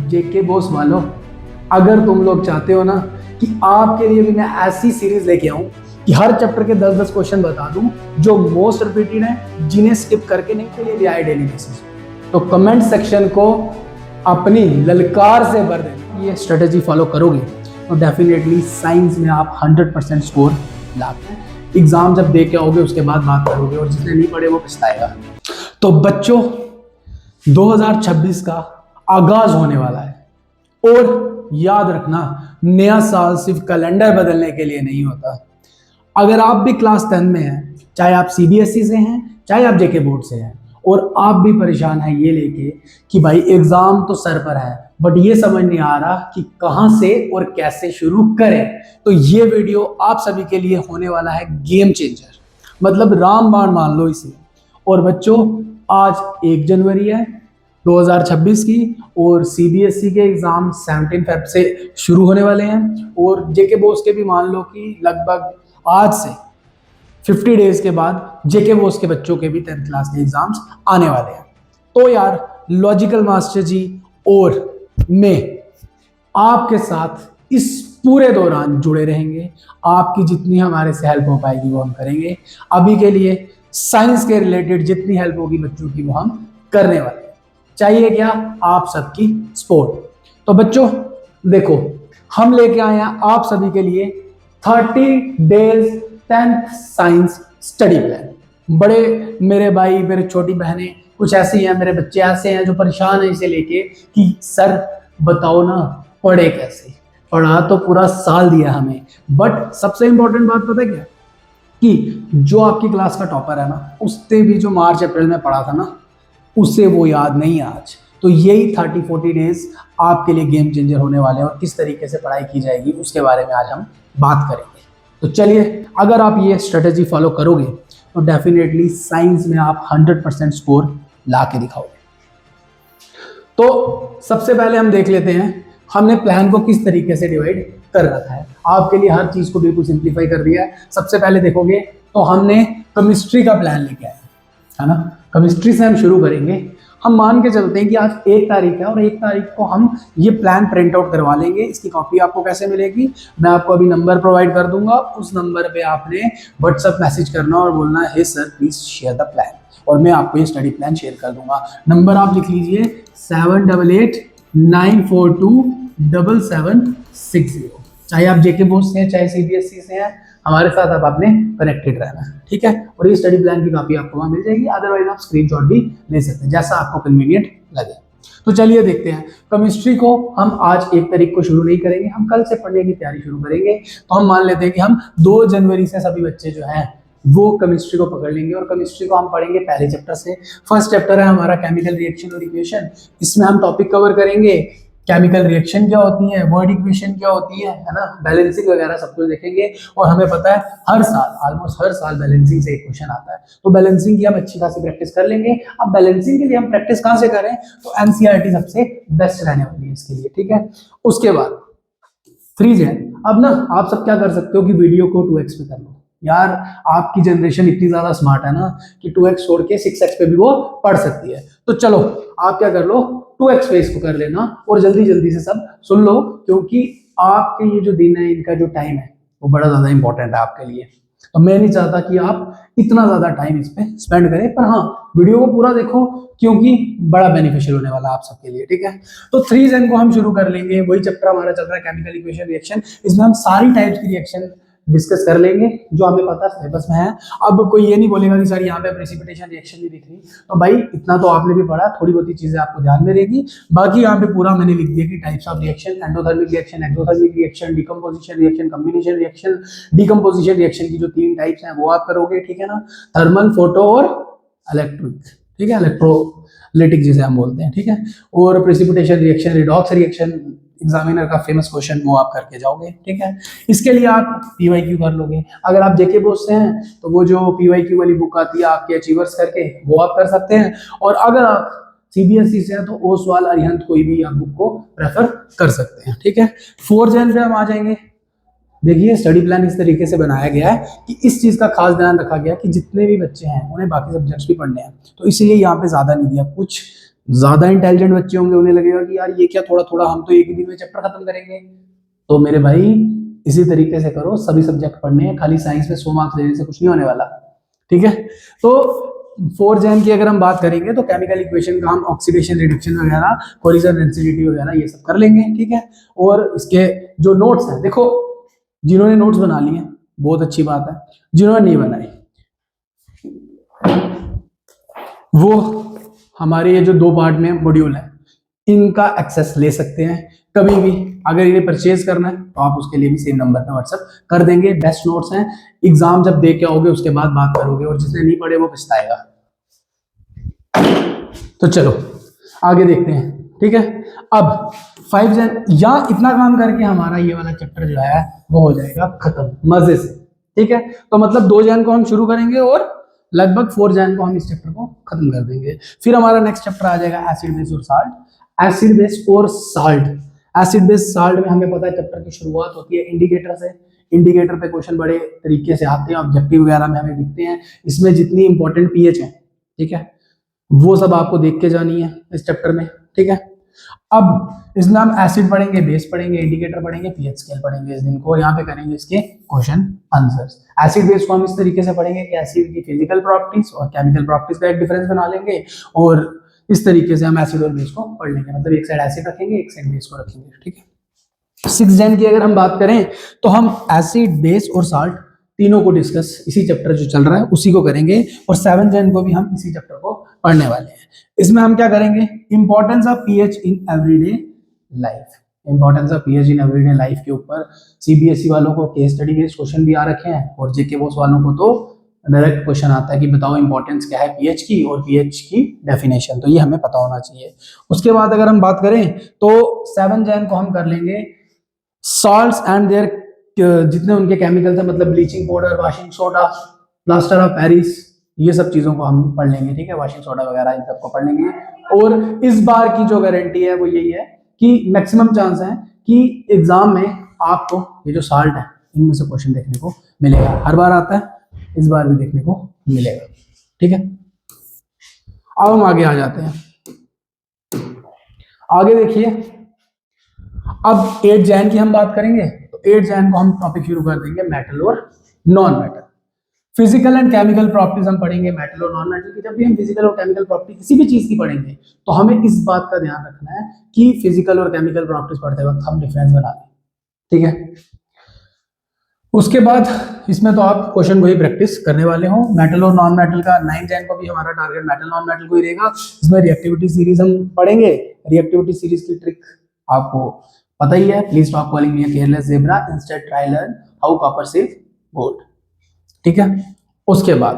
जेके boss वालों, अगर तुम लोग चाहते हो ना कि आपके लिए भी मैं ऐसी सीरीज लेके आऊं कि हर चैप्टर के 10-10 क्वेश्चन बता दूं जो मोस्ट रिपीटेड है, जिन्हें स्किप करके नहीं के लिए भी आए डेली बेसिस, तो कमेंट सेक्शन को अपनी ललकार से भर देना। ये स्ट्रेटेजी फॉलो करोगे तो डेफिनेटली साइंस में आप 100% स्कोर लाओगे। एग्जाम जब दे के आओगे उसके बाद बात करोगे, और जिसने नहीं पढ़े वो पछताएगा। तो बच्चों, 2026 का आगाज होने वाला है, और याद रखना, नया साल सिर्फ कैलेंडर बदलने के लिए नहीं होता। अगर आप भी क्लास 10 में हैं, चाहे आप सीबीएसई से हैं, चाहे आप जेके बोर्ड से हैं, और आप भी परेशान हैं ये लेके कि भाई एग्जाम तो सर पर है बट ये समझ नहीं आ रहा कि कहां से और कैसे शुरू करें, तो ये वीडियो आप सभी के लिए होने वाला है गेम चेंजर, मतलब रामबाण मान लो इसे। और बच्चों, आज 1 जनवरी है 2026 की, और सीबीएसई के एग्जाम 17 फेब से शुरू होने वाले हैं, और जेके बोर्ड के भी मान लो कि लगभग आज से 50 डेज के बाद जेके बोर्ड के बच्चों के भी 10th क्लास के एग्जाम्स आने वाले हैं। तो यार, लॉजिकल मास्टर जी और मैं आपके साथ इस पूरे दौरान जुड़े रहेंगे। आपकी जितनी हमारे से हेल्प हो पाएगी वो हम करेंगे। अभी के लिए साइंस के रिलेटेड जितनी हेल्प होगी बच्चों की वो हम करने वाले हैं। चाहिए क्या? आप सबकी सपोर्ट। तो बच्चों देखो, हम लेके आए हैं आप सभी के लिए 30 days 10th science study plan. बड़े मेरे भाई, मेरे छोटी बहनें कुछ ऐसी हैं, मेरे बच्चे ऐसे हैं जो परेशान हैं इसे लेके कि सर बताओ ना पढ़े कैसे। पढ़ा तो पूरा साल दिया हमें, बट सबसे इंपॉर्टेंट बात पता है क्या, कि जो आपकी क्लास का टॉपर है ना, उसने भी जो मार्च अप्रैल में पढ़ा था ना, उसे वो याद नहीं है आज। तो यही 30-40 डेज आपके लिए गेम चेंजर होने वाले हैं, और किस तरीके से पढ़ाई की जाएगी उसके बारे में आज हम बात करेंगे। तो चलिए, अगर आप ये स्ट्रेटेजी फॉलो करोगे तो डेफिनेटली साइंस में आप 100% स्कोर ला के दिखाओगे। तो सबसे पहले हम देख लेते हैं हमने प्लान को किस तरीके से डिवाइड कर रखा है। आपके लिए हर चीज को बिल्कुल सिंप्लीफाई कर दिया है। सबसे पहले देखोगे तो हमने केमिस्ट्री का प्लान लेके आए है ना। केमिस्ट्री से हम शुरू करेंगे। हम मान के चलते हैं कि आज 1 तारीख है, और 1 तारीख को हम ये प्लान प्रिंट आउट करवा लेंगे। इसकी कॉपी आपको कैसे मिलेगी, मैं आपको अभी नंबर प्रोवाइड कर दूंगा। उस नंबर पे आपने व्हाट्सएप मैसेज करना और बोलना है, hey sir please share the plan, और मैं आपको ये स्टडी प्लान शेयर कर दूंगा। नंबर आप लिख लीजिए 7889427760। चाहे आप जेके बोर्ड से हैं, चाहे सीबीएसई से हैं, हमारे साथ अब आपने कनेक्टेड रहना है, ठीक है। और ये स्टडी प्लान की कॉपी आपको वहां मिल जाएगी, अदरवाइज आप स्क्रीनशॉट भी ले सकते हैं, जैसा आपको कन्वीनियंट लगे। तो चलिए देखते हैं। केमिस्ट्री को हम आज 1 तारीख को शुरू नहीं करेंगे, हम कल से पढ़ने की तैयारी शुरू करेंगे। तो हम मान लेते हैं कि हम 2 जनवरी से सभी बच्चे जो हैं वो केमिस्ट्री को पकड़ लेंगे, और केमिस्ट्री को हम पढ़ेंगे पहले चैप्टर से। फर्स्ट चैप्टर है हमारा केमिकल रिएक्शन और इक्वेशन। इसमें हम टॉपिक कवर करेंगे केमिकल रिएक्शन क्या होती है, वर्ड इक्वेशन क्या होती है ना, बैलेंसिंग वगैरह सब कुछ देखेंगे। और हमें पता है हर साल, ऑलमोस्ट हर साल बैलेंसिंग से एक क्वेश्चन आता है, तो बैलेंसिंग की हम अच्छी खासी प्रैक्टिस कर लेंगे। अब बैलेंसिंग के लिए हम प्रैक्टिस कहां से करें, तो एनसीईआरटी सबसे बेस्ट रहने वाली है इसके लिए, ठीक है। उसके बाद 3 जन, अब ना आप सब क्या कर सकते हो कि वीडियो को 2x पे कर लो। यार, आपकी जनरेशन इतनी ज्यादा स्मार्ट है ना कि 2x छोड़ के 6x पे भी वो पढ़ सकती है। तो चलो आप क्या कर लो, 2x पे इसको कर लेना, और जल्दी जल्दी से सब सुन लो, क्योंकि आपके ये जो दिन है, इनका जो टाइम है वो बड़ा ज्यादा इंपॉर्टेंट है आपके लिए। तो मैं नहीं चाहता कि आप इतना ज्यादा टाइम इस पे स्पेंड करें, पर हाँ, वीडियो को पूरा देखो क्योंकि बड़ा बेनिफिशियल होने वाला है आप सबके लिए, ठीक है। तो 3 जन को हम शुरू कर लेंगे। वही चैप्टर हमारा चल रहा है केमिकल इक्वेशन रिएक्शन। इसमें हम सारी टाइप्स की रिएक्शन डिस्कस कर लेंगे जो हमें पता सिलेबस में है। अब कोई ये नहीं बोलेगा कि सर यहाँ पे प्रेसिपिटेशन रिएक्शन नहीं दिख रही, तो भाई इतना तो आपने भी पढ़ा, थोड़ी बहुत चीजें आपको ध्यान में रहेगी। बाकी यहाँ पे पूरा मैंने लिख दिया कि types of reaction, endothermic reaction, exothermic reaction, decomposition reaction, combination reaction. Decomposition reaction की जो 3 टाइप्स हैं वो आप करोगे, ठीक है ना, थर्मल, फोटो और इलेक्ट्रिक, ठीक है, इलेक्ट्रोलाइटिक जिसे हम बोलते हैं, ठीक है। और precipitation reaction, redox reaction, examiner का फेमस क्वेश्चन वो आप करके जाओगे, ठीक है। इसके लिए आप पीवाईक्यू कर लोगे। अगर आप जेके बोर्ड से हैं तो वो जो पीवाईक्यू वाली बुक आती है आपके अचीवर्स करके, वो आप कर सकते हैं। और अगर आप सीबीएसई से हैं तो ओसवाल, अरिहंत, कोई भी आप बुक को प्रेफर कर सकते हैं, ठीक है। 4 जन पे हम आ जाएंगे। देखिए, स्टडी प्लान इस तरीके से बनाया गया है कि इस चीज का खास ध्यान रखा गया कि जितने भी बच्चे हैं उन्हें बाकी सब्जेक्ट्स भी पढ़ने हैं, तो इसलिए यहाँ पे ज्यादा नहीं दिया, कुछ ज्यादा इंटेलिजेंट बच्चे होंगे, उन्हें लगेगा कि यार ये क्या थोड़ा थोड़ा, हम तो एक ही दिन में चैप्टर खत्म करेंगे। तो मेरे भाई इसी तरीके से करो, सभी सब्जेक्ट पढ़ने हैं, खाली साइंस में 100 मार्क्स लेने से कुछ नहीं होने वाला। ठीक है, तो 4 जैन की अगर हम बात करेंगे तो केमिकल इक्वेशन का हम ऑक्सीडेशन रिडक्शन वगैरह, कोलिजन डेंसिटी वगैरह ये सब कर लेंगे। ठीक है, और इसके जो नोट्स हैं, देखो जिन्होंने नोट्स बना लिए बहुत अच्छी बात है, जिन्होंने नहीं बनाए वो हमारे ये जो 2 पार्ट में मॉड्यूल है इनका एक्सेस ले सकते हैं कभी भी। अगर इन्हें परचेज करना है तो आप उसके लिए भी सेम नंबर पे व्हाट्सएप कर देंगे। बेस्ट नोट्स हैं, एग्जाम जब दे के आओगे उसके बाद बात करोगे, और जिसने नहीं पढ़े वो पछताएगा। तो चलो आगे देखते हैं। ठीक है, अब 5 जैन या इतना काम करके हमारा ये वाला चैप्टर जो है वो हो जाएगा खत्म मजे से। ठीक है, तो मतलब 2 जैन को हम शुरू करेंगे और लगभग 4 जैन को हम इस चैप्टर को खत्म कर देंगे। फिर हमारा नेक्स्ट चैप्टर आ जाएगा एसिड बेस और साल्ट। एसिड बेस और साल्ट, एसिड बेस साल्ट में हमें पता है चैप्टर की शुरुआत होती है इंडिकेटर से। इंडिकेटर पे क्वेश्चन बड़े तरीके से आते हैं, ऑब्जेक्टिव वगैरह में हमें दिखते हैं। इसमें जितनी इंपॉर्टेंट पीएच है, ठीक है, वो सब आपको देख के जानी है इस चैप्टर में। ठीक है, अब इसमें हम एसिड पढ़ेंगे, बेस पढ़ेंगे, इंडिकेटर पढ़ेंगे, पीएच स्केल पढ़ेंगे इस दिन को। यहाँ पे करेंगे इसके क्वेश्चन आंसर्स। एसिड बेस को हम इस तरीके से पढ़ेंगे कि एसिड की फिजिकल प्रॉपर्टीज और केमिकल प्रॉपर्टीज का एक डिफरेंस बना लेंगे, और इस तरीके से हम एसिड और बेस को पढ़ लेंगे। मतलब एक साइड एसिड रखेंगे, एक साइड बेस को रखेंगे। ठीक है, 6 जैन की अगर हम बात करें तो हम एसिड, बेस और साल्ट तीनों को डिस्कस, इसी चैप्टर जो चल रहा है उसी को करेंगे, और 7 जैन को भी हम इसी चैप्टर को पढ़ने वाले हैं। इसमें हम क्या करेंगे, importance of pH in everyday life. Importance of pH in everyday life के ऊपर सीबीएसई वालों को केस स्टडी बेस्ड क्वेश्चन भी आ रखे हैं, और जेके बोस वालों को तो डायरेक्ट क्वेश्चन आता है कि बताओ इंपॉर्टेंस क्या है पीएच की और पीएच की डेफिनेशन, तो ये हमें पता होना चाहिए। उसके बाद अगर हम बात करें तो 7 जैन को हम कर लेंगे सॉल्ट्स एंड देयर जितने उनके केमिकल्स हैं, मतलब bleaching powder, washing soda, plaster of Paris, ये सब चीजों को हम पढ़ लेंगे। ठीक है, वॉशिंग सोडा वगैरह इन सबको पढ़ लेंगे। और इस बार की जो गारंटी है वो यही है कि मैक्सिमम चांस है कि एग्जाम में आपको ये जो साल्ट है इनमें से क्वेश्चन देखने को मिलेगा। हर बार आता है, इस बार भी देखने को मिलेगा। ठीक है, अब हम आगे आ जाते हैं। आगे देखिए, अब 8 जैन की हम बात करेंगे तो 8 जैन को हम टॉपिक शुरू कर देंगे मेटल और non metal. Physical and chemical properties हम पढ़ेंगे मेटल और नॉन मेटल की। जब भी हम फिजिकल और केमिकल प्रॉपर्टी किसी भी चीज की पढ़ेंगे तो हमें इस बात का ध्यान रखना है कि फिजिकल और केमिकल प्रॉपर्टीज पढ़ते वक्त हम डिफरेंस बना लें। ठीक है, उसके बाद इसमें तो आप क्वेश्चन को ही प्रैक्टिस करने वाले हो। मेटल और नॉन मेटल का 9 जैन को भी हमारा टारगेट मेटल नॉन मेटल को ही रहेगा। इसमें रिएक्टिविटी सीरीज हम पढ़ेंगे। रिएक्टिविटी सीरीज की ट्रिक आपको पता ही है, please stop calling me a careless zebra, instead try learn how copper save gold. ठीक है, उसके बाद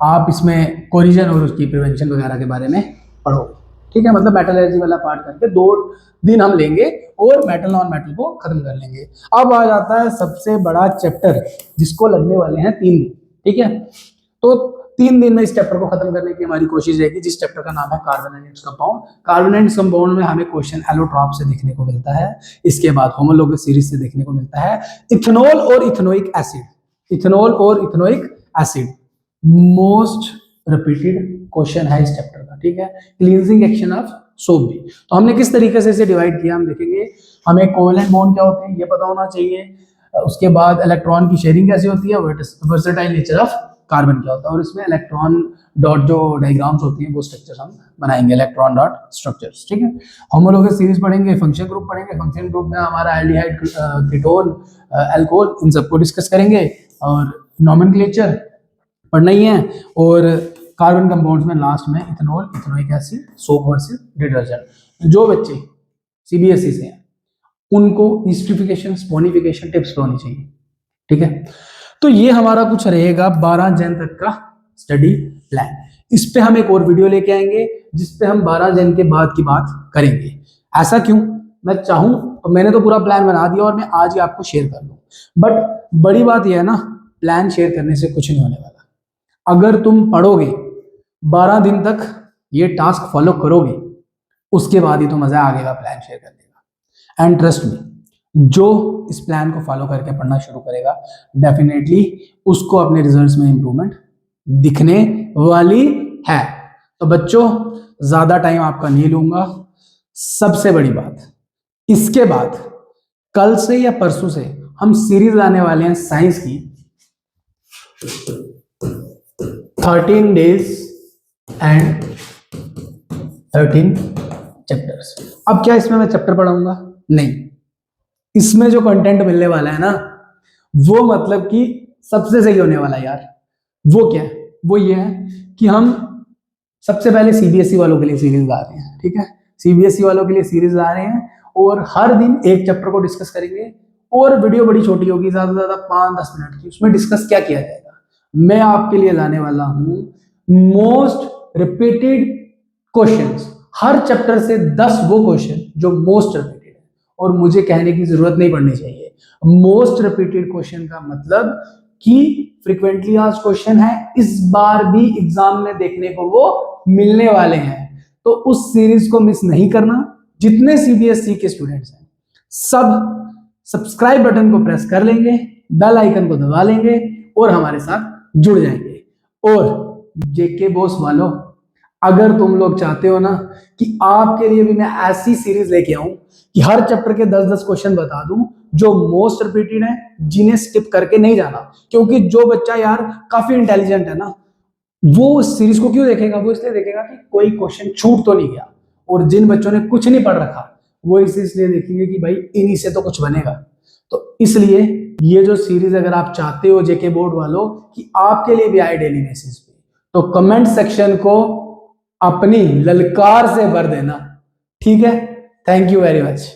आप इसमें कोरिजन और उसकी प्रिवेंशन वगैरह के बारे में पढ़ोगे। ठीक है, मतलब मेटलर्जी वाला पार्ट करके 2 दिन हम लेंगे और मेटल नॉन मेटल को खत्म कर लेंगे। अब आ जाता है सबसे बड़ा चैप्टर जिसको लगने वाले हैं 3 दिन। ठीक है, तो 3 दिन में इस चैप्टर को खत्म करने की हमारी कोशिश रहेगी, जिस चैप्टर का नाम है carbon and its compound. Carbon and compound में हमें क्वेश्चन एलोट्रॉप से देखने को मिलता है, इसके बाद होमोलोगस सीरीज से देखने को मिलता है, इथेनॉल और इथेनोइक एसिड, इथेनॉल और ethanoic acid most repeated question है इस चैप्टर का। ठीक है, क्लींजिंग एक्शन ऑफ सोप भी। तो हमने किस तरीके से इसे डिवाइड किया हम देखेंगे। हमें कोवेलेंट बॉन्ड क्या होते हैं ये पता होना चाहिए, उसके बाद इलेक्ट्रॉन की शेयरिंग कैसे होती है, वर्सेटाइल नेचर ऑफ कार्बन क्या होता है, और इसमें इलेक्ट्रॉन डॉट जो डायग्राम्स होती हैं वो स्ट्रक्चर्स हम बनाएंगे, इलेक्ट्रॉन डॉट स्ट्रक्चर्स। ठीक है, होमोलोगस सीरीज पढ़ेंगे, फंक्शन ग्रुप पढ़ेंगे, फंक्शन ग्रुप में हमारा एल्डिहाइड, कीटोन, अल्कोहल, इन सबको डिस्कस करेंगे, और नोमेनक्लेचर पढ़ना ही है, और कार्बन कंपाउंड्स में लास्ट में ethanol, ethanoic acid, soap versus detergent. जो बच्चे सीबीएसई से हैं उनको हिस्ट्रिफिकेशन, स्पोनिफिकेशन टिप्स होनी चाहिए। ठीक है, तो ये हमारा कुछ रहेगा 12 जैन तक का स्टडी प्लान। इस पे हम एक और वीडियो लेके आएंगे जिसपे हम 12 जैन के बाद की बात करेंगे। ऐसा क्यों, मैं चाहूं तो मैंने तो पूरा प्लान बना दिया और मैं आज ही आपको शेयर कर दूं, बट बड़ी बात यह है ना, प्लान शेयर करने से कुछ नहीं होने वाला। अगर तुम पढ़ोगे 12 दिन तक ये टास्क फॉलो करोगे, उसके बाद ही तो मजा आएगा प्लान शेयर करने का। एंड ट्रस्ट मी, जो इस प्लान को फॉलो करके पढ़ना शुरू करेगा डेफिनेटली उसको अपने रिजल्ट्स में इंप्रूवमेंट दिखने वाली है। तो बच्चों ज्यादा टाइम आपका नहीं लूंगा। सबसे बड़ी बात, इसके बाद कल से या परसों से हम सीरीज लाने वाले हैं साइंस की 13 डेज एंड 13 चैप्टर्स। अब क्या इसमें मैं चैप्टर पढ़ाऊंगा? नहीं, इसमें जो कंटेंट मिलने वाला है ना, वो मतलब कि सबसे सही होने वाला है यार। वो क्या है? वो ये है कि हम सबसे पहले सीबीएसई वालों के लिए सीरीज ला रहे हैं, ठीक है? सीबीएसई वालों के लिए सीरीज ला रहे हैं और हर दिन एक चैप्टर को डिस्कस करेंगे और वीडियो बड़ी छोटी होगी, ज्यादा से ज्यादा 5-10 मिनट की। उसमें डिस्कस क्या किया जाएगा? मैं आपके लिए लाने वाला हूं मोस्ट रिपीटेड क्वेश्चंस। हर चैप्टर से 10 वो क्वेश्चन जो मोस्ट रिपीटेड है, और मुझे कहने की जरूरत नहीं पड़नी चाहिए। मोस्ट रिपीटेड क्वेश्चन का मतलब कि फ्रीक्वेंटली आस्क्ड क्वेश्चन है, इस बार भी एग्जाम में देखने को वो मिलने वाले हैं। तो उस सीरीज को मिस नहीं करना। जितने सीबीएसई के स्टूडेंट्स हैं सब सब्सक्राइब बटन को प्रेस कर लेंगे, बेल आइकन को दबा लेंगे और हमारे साथ जुड़ जाएंगे। और जेके बॉस वालों, अगर तुम लोग चाहते हो ना कि आपके लिए भी मैं ऐसी सीरीज लेके आऊं कि हर चैप्टर के 10-10 क्वेश्चन बता दूं जो मोस्ट रिपीटेड है, जिन्हें स्किप करके नहीं जाना। क्योंकि जो बच्चा यार काफी इंटेलिजेंट है ना, वो उस सीरीज को क्यों देखेगा? वो इसलिए देखेगा कि कोई क्वेश्चन छूट तो नहीं गया। और जिन बच्चों ने कुछ नहीं पढ़ रखा, वो इसलिए देखेंगे कि भाई इन्हीं से तो कुछ बनेगा। तो इसलिए ये जो सीरीज अगर आप चाहते हो जेके बोर्ड वालों कि आपके लिए भी आए डेली बेसिस पे, तो कमेंट सेक्शन को अपनी ललकार से भर देना, ठीक है? Thank you very much.